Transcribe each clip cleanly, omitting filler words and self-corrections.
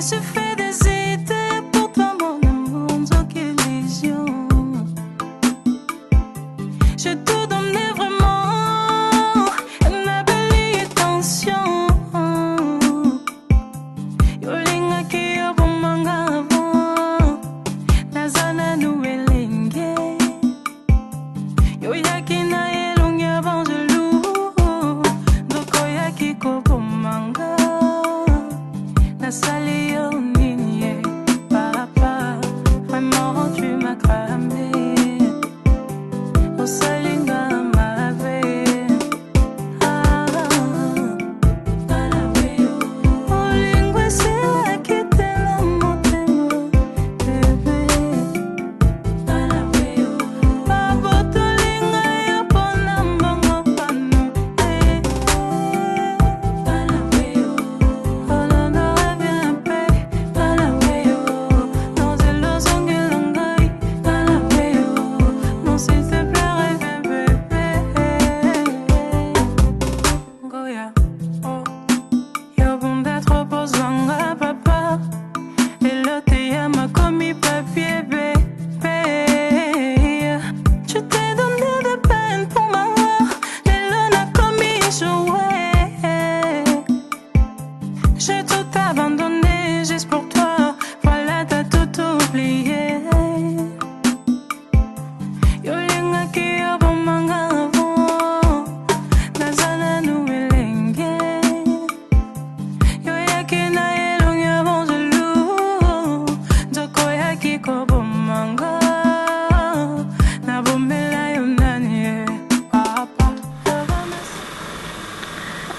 me suis fait des idées pour toi, mon amour, sans illusion. Je te donnais vraiment une belle attention. Yolinga qui a bon manga avant, la zana nouvelle lingue. Yoyaki na elongi avant je loue, doko yaki ko bon manga. Na sali yo nini, papa, vraiment tu m'as cramé.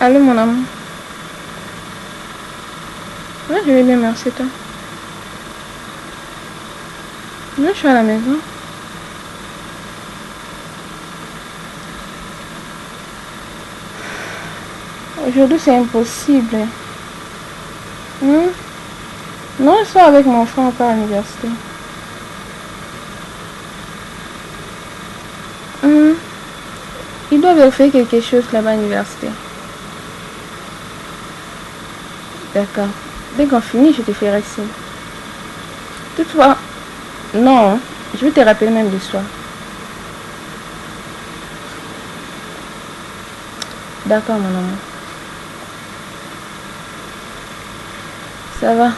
Allô mon amour. Ouais, je vais bien, merci toi. Moi, je suis à la maison. Aujourd'hui, c'est impossible. Non, je sors avec mon frère encore à l'université. Il doit vérifier quelque chose là-bas à l'université. D'accord. Dès qu'on finit, je te ferai signe. Toutefois, non, je vais te rappeler même le soir. D'accord, mon amour. Ça va.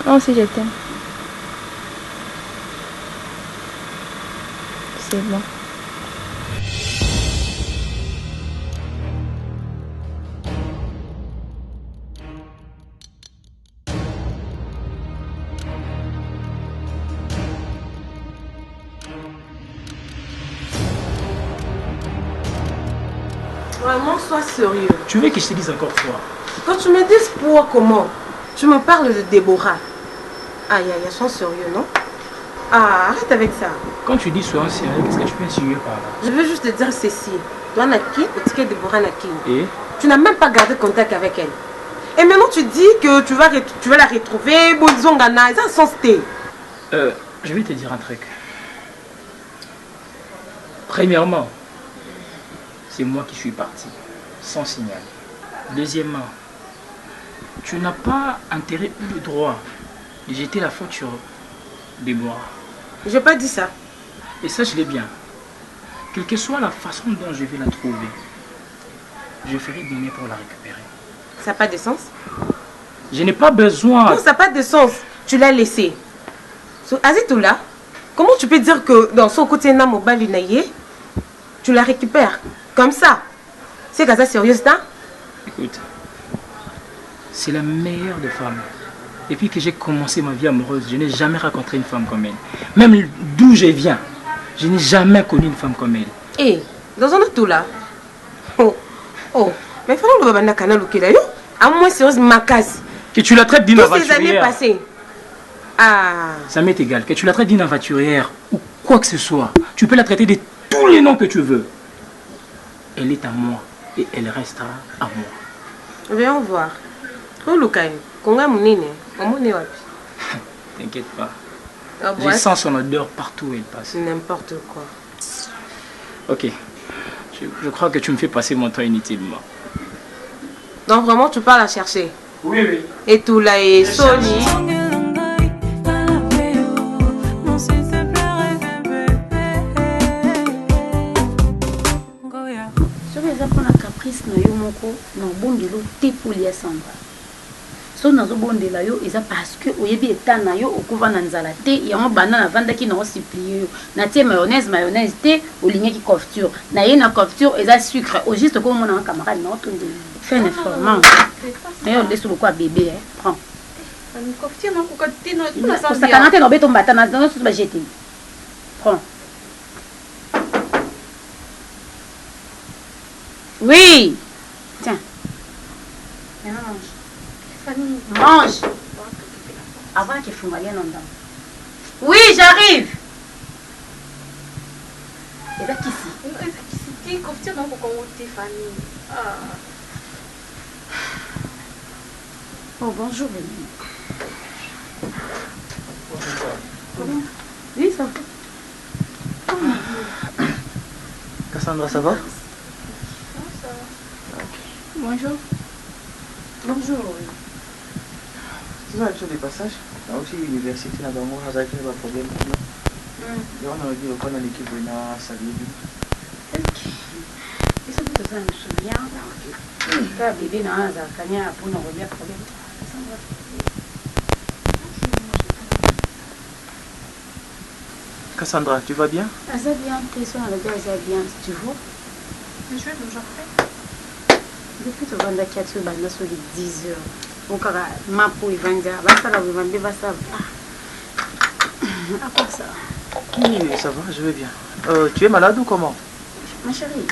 Non, si je t'aime. C'est bon. Vraiment, sois sérieux. Tu veux que je te dise encore quoi? Quand tu me dis pour comment, tu me parles de Déborah. Aïe, aïe, sois sérieux, non? Ah, arrête avec ça. Quand tu dis sois sérieux, qu'est-ce que tu peux insinuer par là? Je veux juste te dire ceci. Toi, Naki, ou Tike Déborah Naki. Et? Tu n'as même pas gardé contact avec elle. Et maintenant, tu dis que tu vas la retrouver. Bonzongana, c'est un sens T. Je vais te dire un truc. Premièrement, c'est moi qui suis parti, sans signal. Deuxièmement, tu n'as pas intérêt ou le droit de jeter la faute sur Déborah. Je n'ai pas dit ça. Et sache-le bien, quelle que soit la façon dont je vais la trouver, je ferai de mieux pour la récupérer. Ça n'a pas de sens? Je n'ai pas besoin... Non, ça n'a pas de sens. Tu l'as laissé. Azitoula, comment tu peux dire que dans son côté Namobalinaye, tu la récupères comme ça? C'est ça sérieuse, hein? Écoute, c'est la meilleure des femmes. Depuis que j'ai commencé ma vie amoureuse, je n'ai jamais rencontré une femme comme elle. Même d'où je viens, je n'ai jamais connu une femme comme elle. Eh, dans un autre là. Oh, mais il faut que le canal ou qu'il a eu. À moins sérieuse, ma casse. Que tu la traites d'une aventurière. Toutes ces années passées. Ah. Ça m'est égal. Que tu la traites d'une aventurière ou quoi que ce soit, tu peux la traiter de tous les noms que tu veux. Elle est à moi et elle restera à moi. Viens voir. T'inquiète pas. Je sens son odeur partout où elle passe. N'importe quoi. Ok. Je crois que tu me fais passer mon temps inutilement. Donc vraiment tu pars la chercher? Oui, oui. Et tout là est Sony. moko na bondelo te pour lia Sandra. So nazo bondela yo eza parce que oyebi état na yo okuva na nzala te yango bana na vandaki na supplier yo na tie mayonnaise te olingaki confiture na ye na confiture eza sucre au juste comme mon camarade na otonde fais un effort man mais on laisse le quoi bébé prends Une confiture non kokoti no ça kanate no beto mbata na no ba jeter prends oui tiens mange avant qu'il fume rien en dedans. Oui, j'arrive. Et là, qui c'est? Qui confiture non kokoti Fanny. Oh, bonjour. Comment? Oui, ça va. Cassandra, ça va? Ça va. Bonjour. Bonjour. Tu vas acheter des passages? Là aussi, l'université n'a pas de problème. Et on a dit qu'on a l'équipe de la salle. Ok. Et ça, tout ça, je me souviens. Quand bébé n'a pas de pour nous remettre problème. Cassandra, tu vas bien? Ça va bien, personne à la gare, ça va bien, tu vois. Je vais nous après. Depuis que tu vas sur les 10 heures. Donc, ma peau est vendue. Ça va. À quoi ça? Oui, ça va, je vais bien. Tu es malade ou comment? Ma chérie,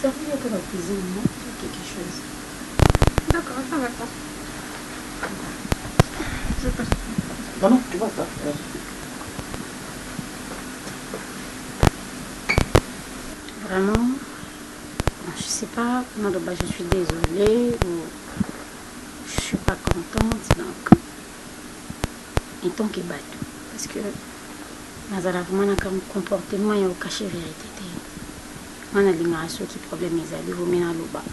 ça veut dire que la cuisine, non? Quelque chose. D'accord, attends maintenant. Je passe. Non, tu vas pas. Vraiment, je sais pas, je suis désolée ou je suis pas contente, donc en tant que bateau, parce que nazala vraiment un comportement et au caché vérité. On a l'ignoration qui problème les alliés, vous mettez à l'eau-bas.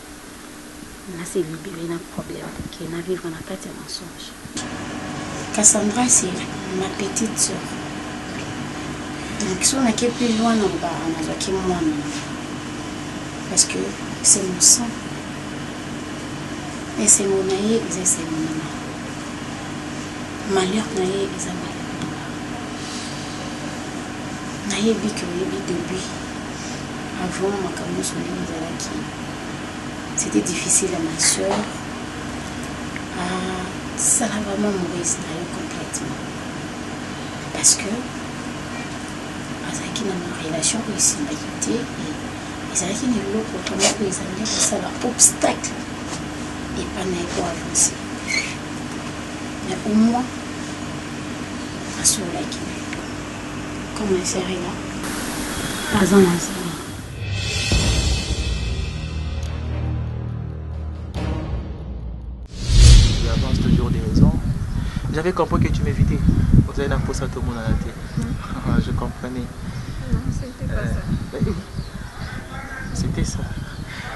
Là, c'est libéré d'un problème qui est à vivre dans la carte de mensonge. Cassandra, c'est ma petite soeur. Donc, si on a qui est plus loin, on a qui moins. Parce que c'est mon sang. Et c'est mon aïe, c'est mon maman. Malheur naïe, c'est malheur. Naïe, depuis. Avant, c'était difficile à ma soeur. Ça l'a vraiment mauvaise complètement. Parce que, dans ma relation, il s'est quitté et ils avaient une autre autrement que les amis, ça l'obstacle et pas pour avancer. Mais au moins, à ce là comme ma sœur est là, pas en ensemble. J'avance toujours des raisons. J'avais compris que tu m'évitais. Vous avez la fausse à tout le monde à la tête. Je comprenais. Non, c'était pas ça. C'était ça.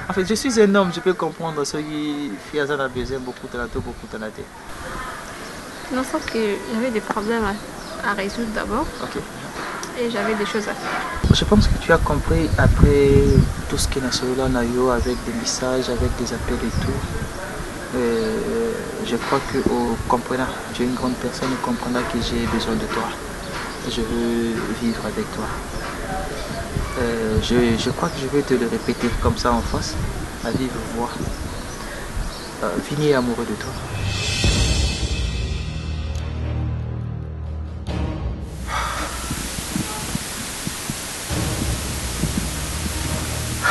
En fait, je suis un homme, je peux comprendre ce qui fait à a besoin beaucoup de la tête. Non, sauf que j'avais des problèmes à résoudre d'abord. Ok. Et j'avais des choses à faire. Je pense que tu as compris après tout ce qui est national Nayo avec des messages, avec des appels et tout. Je crois que comprenant, tu es une grande personne et comprendra que j'ai besoin de toi. Je veux vivre avec toi. Je crois que je vais te le répéter comme ça en face, à vive voix. Vini est amoureux de toi.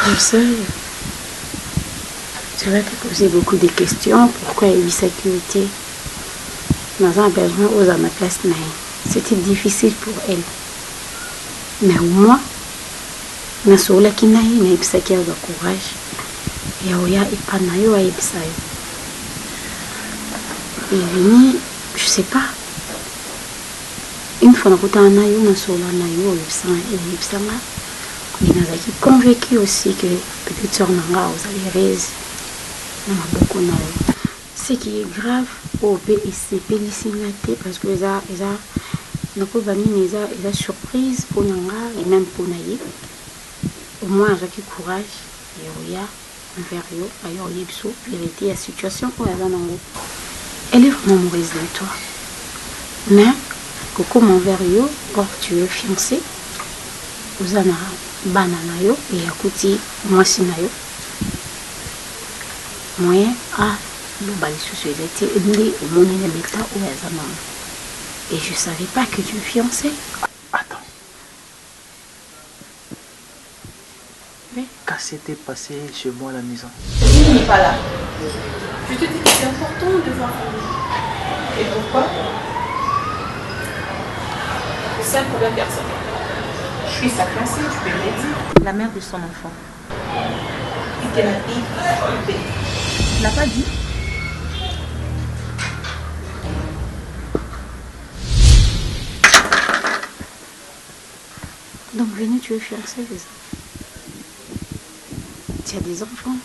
Je sais, tu vas te poser beaucoup de questions. Pourquoi il y a eu sécurité? Maman a besoin aux à ma place. C'était difficile pour elle. Mais au moins, na sola kinaï na ibisaki avec courage. Et oya ipanayo a ibisayo. Et vini, je sais pas. Une fois na nayo na sola nayo ibisanga. Mais nazaki convaincu aussi que petite soeur nanga aux Alérez na maboko na yo. Ce qui est grave au PICP l'isinate parce que ça eza surprise pour nanga et même pour naïe. Au moins avec courage et oya envers yo, ayo yebso, vérité la situation où elle est vraiment amoureuse de toi. Mais Coco envers yo, or tu es fiancé, vous en avez banana yo et akuti moi sinayo. Moyen à le bal société et au monde de l'état où elle maman. Et je savais pas que tu es fiancé. Attends. Oui. Qu'est-ce qui s'était passé chez moi à la maison? Il n'est pas là. Je te dis que c'est important de voir famille. Et pourquoi? C'est un problème personnel. Je suis sa fiancée, tu peux me le dire. La mère de son enfant. Et qu'elle a dit. Tu l'as pas dit? Donc, Vini, tu es fiancée, tu as des enfants.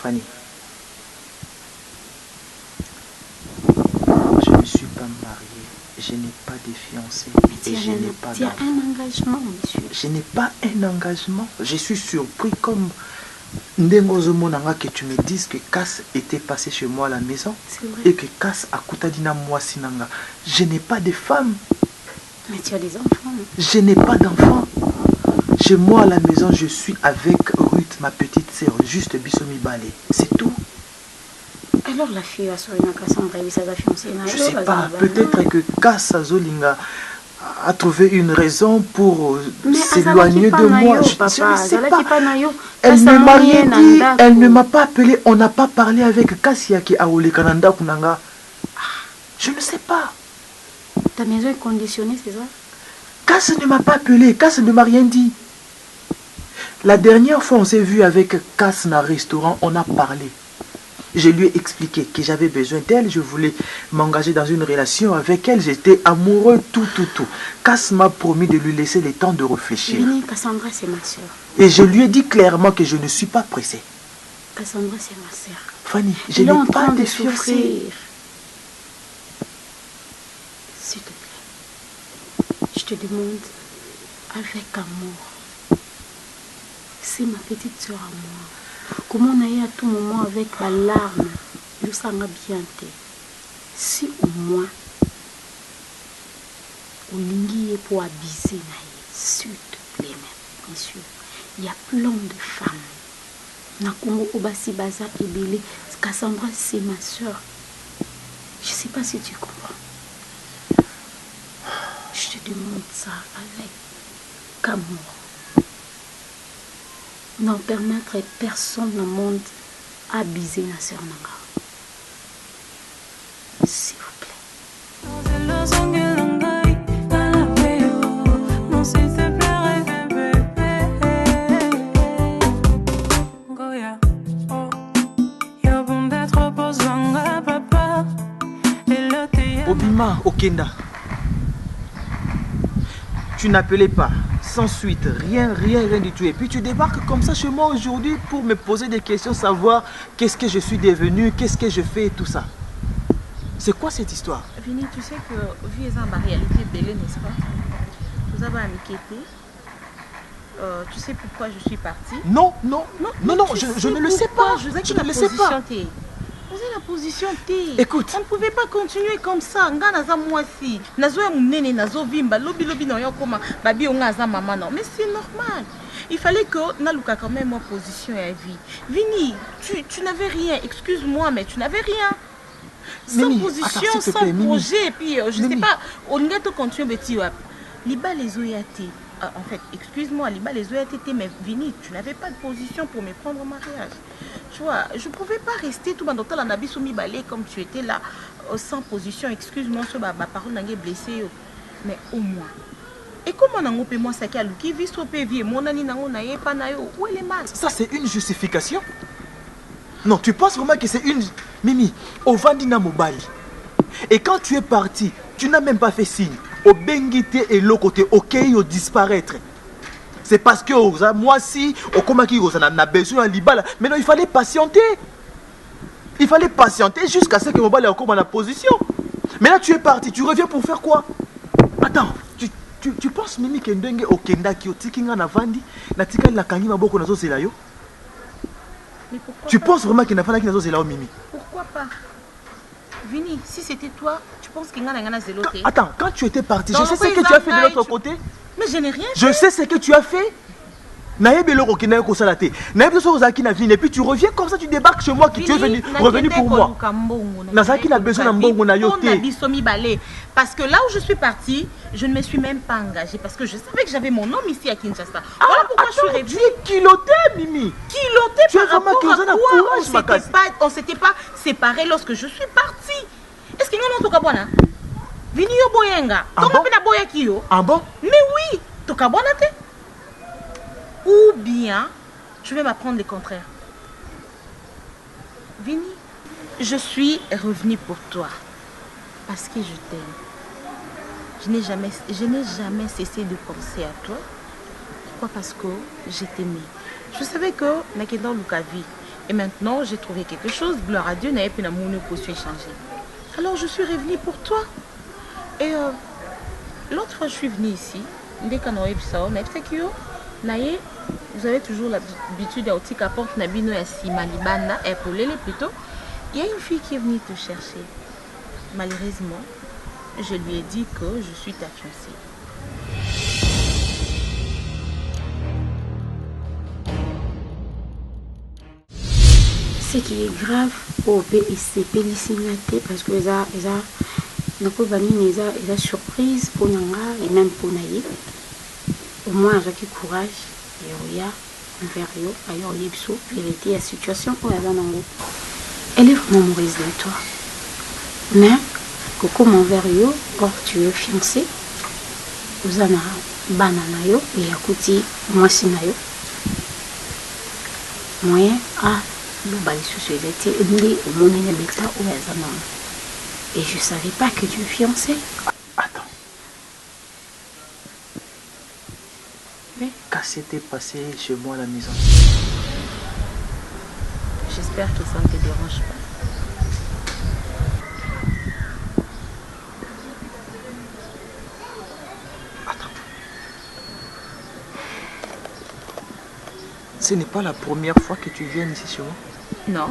Fanny, je ne suis pas marié, je n'ai pas de fiancé et je n'ai pas Tu as d'enfant. un engagement, monsieur. Je n'ai pas un engagement. Je suis surpris comme Ndengozo Monanga que tu me dises que Cass était passé chez moi à la maison C'est vrai. et que Cass a Koutadina moi Sinanga. Je n'ai pas de femme. Mais tu as des enfants. Je n'ai pas d'enfant. Chez moi à la maison, je suis avec Ruth, ma petite sœur, juste Bissomi Balé. C'est tout. Alors la fille va sur une Cassandra et sa fiancée. Je ne sais pas. Peut-être que Cass Zolinga a trouvé une raison pour s'éloigner de moi. Je ne sais pas. Elle ne m'a rien dit. Elle ne m'a pas appelé. On n'a pas parlé avec Kassia qui a Ole Kananda Kunanga. Je ne sais pas. Ta maison est conditionnée, c'est ça? Cass ne m'a pas appelé. Cass ne m'a rien dit. La dernière fois, on s'est vu avec Cass dans un restaurant. On a parlé. Je lui ai expliqué que j'avais besoin d'elle, je voulais m'engager dans une relation avec elle, j'étais amoureux, tout. Cass m'a promis de lui laisser le temps de réfléchir. Vini, Cassandra, c'est ma soeur. Et je lui ai dit clairement que je ne suis pas pressé. Cassandra, c'est ma soeur. Fanny, je n'ai pas de fiancé. S'il te plaît, je te demande avec amour. C'est ma petite soeur à moi. Comment on a eu à tout moment avec la larme, le sang a bien été. Si au moins, on est pour abuser, s'il te plaît, monsieur, il y a plein de femmes. Na Congo Obasi Baza et Bélé, Cassandra, c'est ma soeur. Je ne sais pas si tu comprends. Je te demande ça avec amour. Non permettre personne dans le monde abuser la sœur Nanga. S'il vous plaît. Obima, Okenda. Tu n'appelais pas. Sans suite, rien du tout. Et puis tu débarques comme ça chez moi aujourd'hui pour me poser des questions, savoir qu'est-ce que je suis devenu, qu'est-ce que je fais et tout ça. C'est quoi cette histoire? Vini, tu sais que vu en réalité belle, n'est-ce pas? Vous avez inquiété. Tu sais pourquoi je suis partie? Non, je ne le sais pas. Je ne le sais pas. Vous avez la position T. Écoute. On ne pouvait pas continuer comme ça. Mais c'est normal. Il fallait que Naluka quand même en position à vie. Vini, tu n'avais rien. Excuse-moi, mais tu n'avais rien. Sans Mimi, position, attends, sans plaît, projet. Et puis, je ne sais Mimi. pas, on ne peut continuer. Liba les oyate. En fait, excuse-moi, Liba les oyate, mais Vini, tu n'avais pas de position pour me prendre au mariage. Tu vois, je ne pouvais pas rester tout dans le nabi soumis balai comme tu étais là, sans position. Excuse-moi, ce ma parole n'a pas blessé. Mais au moins. Et comment on peut moi ça qui a qui vit sur PV, mon ani n'a pas naïo. Où est le mal? Ça, c'est une justification? Non, tu penses vraiment que c'est une... Mimi, au Vandina Mobali. Et quand tu es parti, tu n'as même pas fait signe. Au Bengite et l'autre côté, ok, au disparaître. C'est parce que moi, si, au Komaki, on a besoin de Libala. Maintenant, il fallait patienter. Il fallait patienter jusqu'à ce que Mobali ait encore la position. Mais là, tu es parti. Tu reviens pour faire quoi? Attends, tu tu penses Mimi que ndenge okendaki otiki nga na vandi natikali nakangi maboko nazozela yo? Mais pourquoi Tu pas? penses vraiment qu'il n'a pas nazozela yo Mimi? Pourquoi pas? Vini, si c'était toi, tu penses qu'il y a un zéloté? Attends, quand tu étais parti, je Dans sais le ce que tu as fait de l'autre tu- côté. Mais je n'ai rien Je sais ce que tu as fait. Naïbe le roquin ko salaté. Naïbe so zaki na vie et puis tu reviens comme ça tu débarques chez moi qui tu es venu revenu pour moi. Nazaki na besoin na mbongo na yoté. Parce que là où je suis partie, je ne me suis même pas engagée parce que je savais que j'avais mon homme ici à Kinshasa. Voilà pourquoi je suis revenue. Tu es culotté Mimi. Kilotée Tu es par vraiment rapport à culotté, quoi? courage, On s'était pas séparés lorsque je suis partie. Est-ce qu'il y en a un toka Vini yo boyenga. Ah Tonga bon? pena boya kiyo. Ah bon? Mais oui, toka bona te. Ou bien, je vais m'apprendre le contraire. Vini, je suis revenue pour toi. Parce que je t'aime. Je n'ai jamais cessé de penser à toi. Pourquoi? Parce que je t'aimais. Je savais que Nakeda Lukavi. Et maintenant, j'ai trouvé quelque chose. Gloire à Dieu, n'a pas mon position échangée. Alors, je suis revenue pour toi. Et l'autre fois, je suis venue ici. Vous avez toujours l'habitude à petit apporte Nabino et Simalibana et pour les plutôt. Il y a une fille qui est venue te chercher. Malheureusement, je lui ai dit que je suis ta fiancée. Ce qui est grave pour c'est pélicité parce que ça une surprise pour Nanga et même pour Naïe. Au moins avec courage et Oya envers yo ailleurs yebso vérité la situation où elle en elle est vraiment amoureuse de toi. Mais Coco envers yo, or tu es fiancé. Vous en avez banana yo et akuti moi sinayo. Moyen à l'obali société ni au monde ne bêta où elle en et je savais pas que tu es fiancé. Attends. Mais Qu'est-ce qui s'était passé chez moi à la maison? J'espère que ça ne te dérange pas. Attends. Ce n'est pas la première fois que tu viens ici chez moi? Non,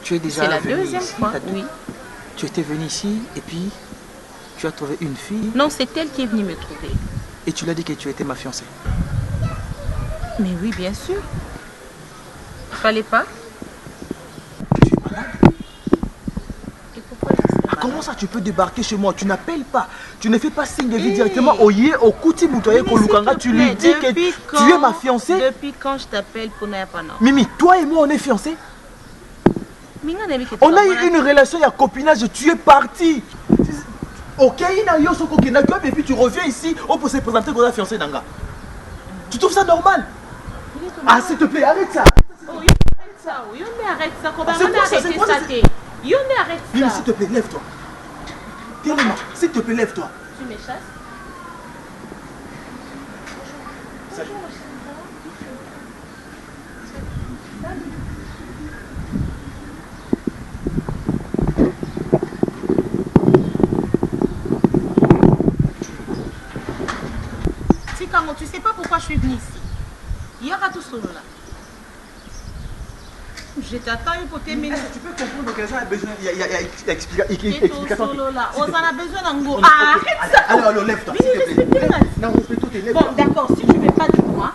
Tu es déjà c'est la venu deuxième ici, fois, oui. Tu étais venu ici et puis tu as trouvé une fille Non, c'est elle qui est venue me trouver. et tu l'as dit que tu étais ma fiancée. Mais oui, bien sûr. Fallait pas. Tu es malade? Et pourquoi je serais malade? Comment ça tu peux débarquer chez moi? Tu n'appelles pas. Tu ne fais pas signe de vie directement au yé, au Kouti Moutoye Mais Kolukanga. s'il te Tu lui plaît, dis que depuis tu es ma fiancée. Depuis quand je t'appelle pour Nayapana? Mimi, toi et moi on est fiancés. On a eu une relation, il y a copinage, tu es parti. Ok, et puis tu reviens ici, on peut se présenter comme la fiancée d'Anga. Tu trouves ça normal? Ah, s'il te plaît, arrête ça. Oh, arrête ça. Arrête ça. Comment C'est quoi ça, arrêter c'est quoi ça? ça, Arrête Mimi, ça. s'il te plaît, lève-toi. Dis-moi, s'il te plaît, lève-toi. Tu me chasses? Salut. Sikango, tu sais pas pourquoi je suis venue ici. Il y aura tout solo là. Je t'attends pour tes minutes. Tu peux comprendre que ça a besoin. Il y a explication. Solo là. On en a besoin d'un go. Arrête ça. Alors, lève-toi. Non, respecte-toi, lève-toi. Bon, d'accord, si tu ne veux pas de moi,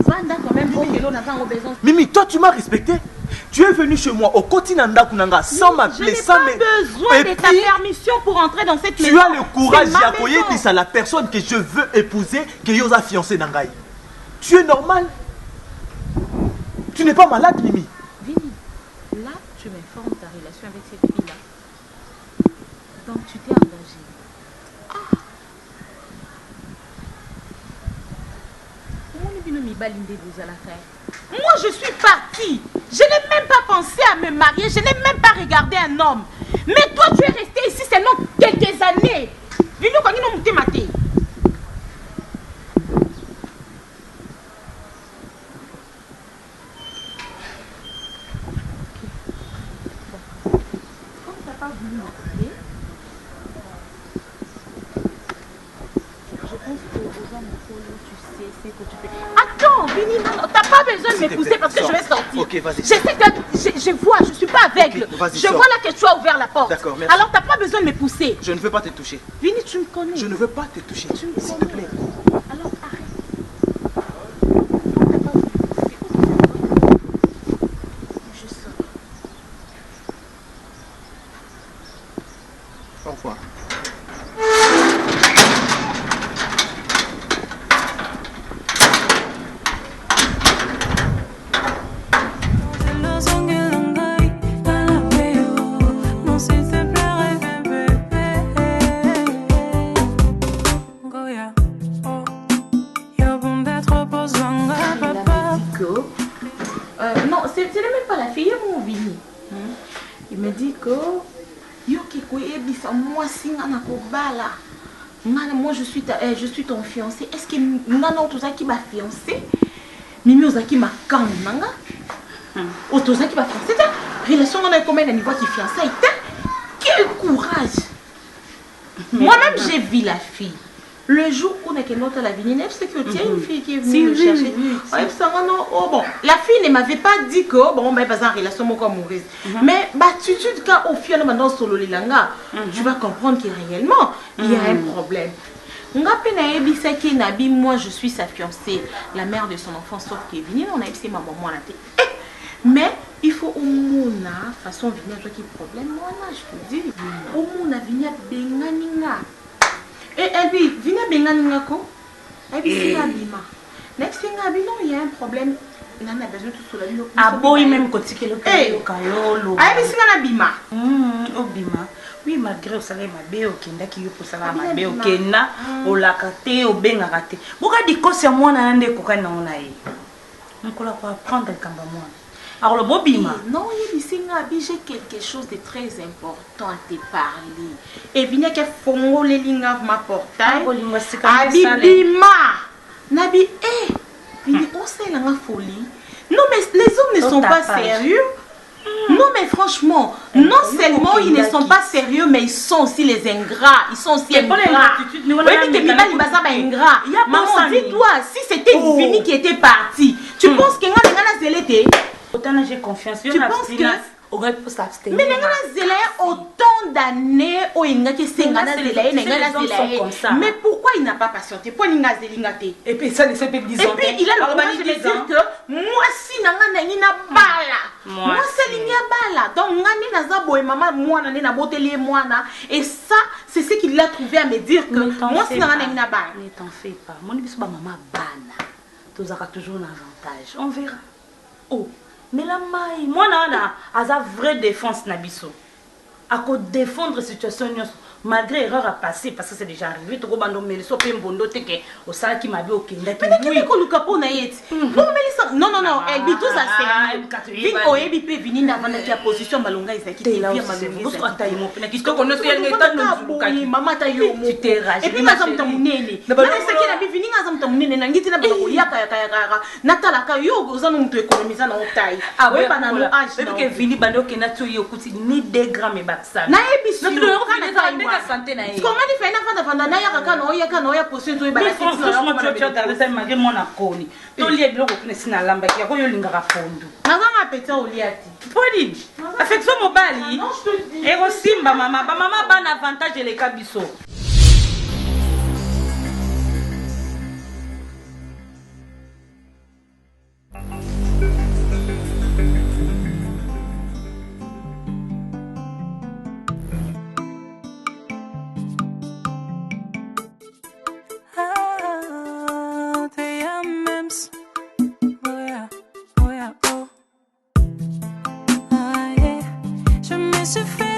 Vanda quand même, bon, Kelo n'a pas besoin. Mimi, toi tu m'as respecté. Tu es venu chez moi au Kotinanda Kunanga sans m'appeler, sans Je n'ai pas besoin de ta permission pour entrer dans cette maison. Tu as le courage C'est ma d'appuyer maison. c'est la personne que je veux épouser, que Yosa fiancé Nangaï. Tu es normal. Tu n'es pas malade, Mimi. Vini, là, tu m'informes ta relation avec cette fille-là. Donc, tu t'es engagé. Moi, je suis partie. Je n'ai même pas pensé à me marier. Je n'ai même pas regardé un homme. Mais toi, tu es resté ici seulement quelques années. Vini, quand nous nous maté. Comme tu n'as pas voulu m'appeler, tu sais ce que tu fais. Attends, Vini, non, t'as pas besoin de me pousser parce que je vais sortir. Ok, vas-y. Je sais que je vois, je suis pas aveugle. Ok, vas-y, je sors. vois là que tu as ouvert la porte. D'accord, merci. Alors t'as pas besoin de me pousser. Je ne veux pas te toucher. Vini, tu me connais. Je ne veux pas te toucher. Tu me S'il te connais. plaît. Alors arrête. Je sors. Au revoir. Non, s'il te plaît, reviens, bébé. Goya, oh, y'a bon d'être posanga, papa. Non, ce n'est même pas la fille, mon Vini. Il me dit que moi je suis ton fiancé. Est-ce que Nana Otozaki m'a fiancé? Mimi Ozaki m'a kanganga? Otozaki m'a fiancé? Relation on a combien de niveau qui fiancé? Quel courage! Moi-même j'ai vu la fille. Le jour où on a notre la vie, c'est que tu as une fille qui est venue me chercher. Oh, bon, la fille ne m'avait pas dit que bon, ben, pas en relation amoureuse. Mais l'attitude quand au final maintenant solo lilanga, tu vas comprendre que réellement il y a un problème. Moi je suis sa fiancée, la mère de son enfant sauf Kevin, on a essayé ma maman la tête. Mais il faut au monde façon venir toi qui problème moi là je te dis au monde venir benganinga. Et elle dit, viens bien n'ingako. Elle dit, c'est abima. Next thing abino, il y a un problème. Il en a besoin de tout cela. Ah boy même côté que le kayolo. Elle dit, c'est abima. Obima. Oui, malgré au salaire ma bé au kenda qui pour salaire ma bé au kenda au lakate au benga raté. Boka di kosi moi na ande ko kana ona yi. On va apprendre le kamba moi. Alors le bobima. Non, il dit, j'ai quelque chose de très important à te parler. Et viens que fongo les lignes ma portail. Abibima. Nabi, viens on sait la folie. Non mais les hommes ne sont pas sérieux. Non mais franchement, non seulement ils ne sont pas sérieux, mais ils sont aussi les ingrats. Ils sont aussi ingrats. Maman, dis-toi, si c'était une fille qui était partie, tu penses que autant j'ai confiance. Tu penses que aurait pu s'abstenir. mais autant d'années au mais pourquoi il n'a pas patienté? Et puis ça ne s'est pas dit. Et puis il a le courage de me dire que moi si nanga bala. Moi c'est ligne bala. Donc ngani naza boy maman moi na na boteli moi na et ça c'est ce qu'il a trouvé à me dire que moi si nanga na bala. Ne t'en fais pas. Mon biso ba maman bana. Tu auras toujours un avantage. On verra. Oh mais la maille, moi là, à sa vraie défense nabiso. À quoi défendre la situation malgré erreur à passer parce que c'est déjà arrivé. Tu vois, mais le sopé mbondo te que au salaire qui m'a vu au Kenya. Mais qu'est-ce que Lucas pour naït? Non, elle dit tout ça c'est. Vite au ebi pe venir dans la position malonga isaki. T'es là aussi. Vous êtes mon père qui te connaît sur le méthode de maman ta yo. Tu t'es ragé. Et puis ma femme ta munene. Na c'est qui la bi venir ngazam ta munene na ngiti na ba ko yaka natala ka yo ozana mutu économiser na otai. Ah ouais bana no âge. Même que vini bando ke na tu yo kuti ni 2 grammes et baksa. Na ebi si. Santé na comment tu fais na fanda na yaka kana oya poser to ba la tête franchement tu as regardé ça malgré mon akoni to lié biloko kuna sina lamba ki ko yo lingaka fondu nazanga peta oliati poli affection mobali et simba mama ban avantage les kabiso. Je me suis fait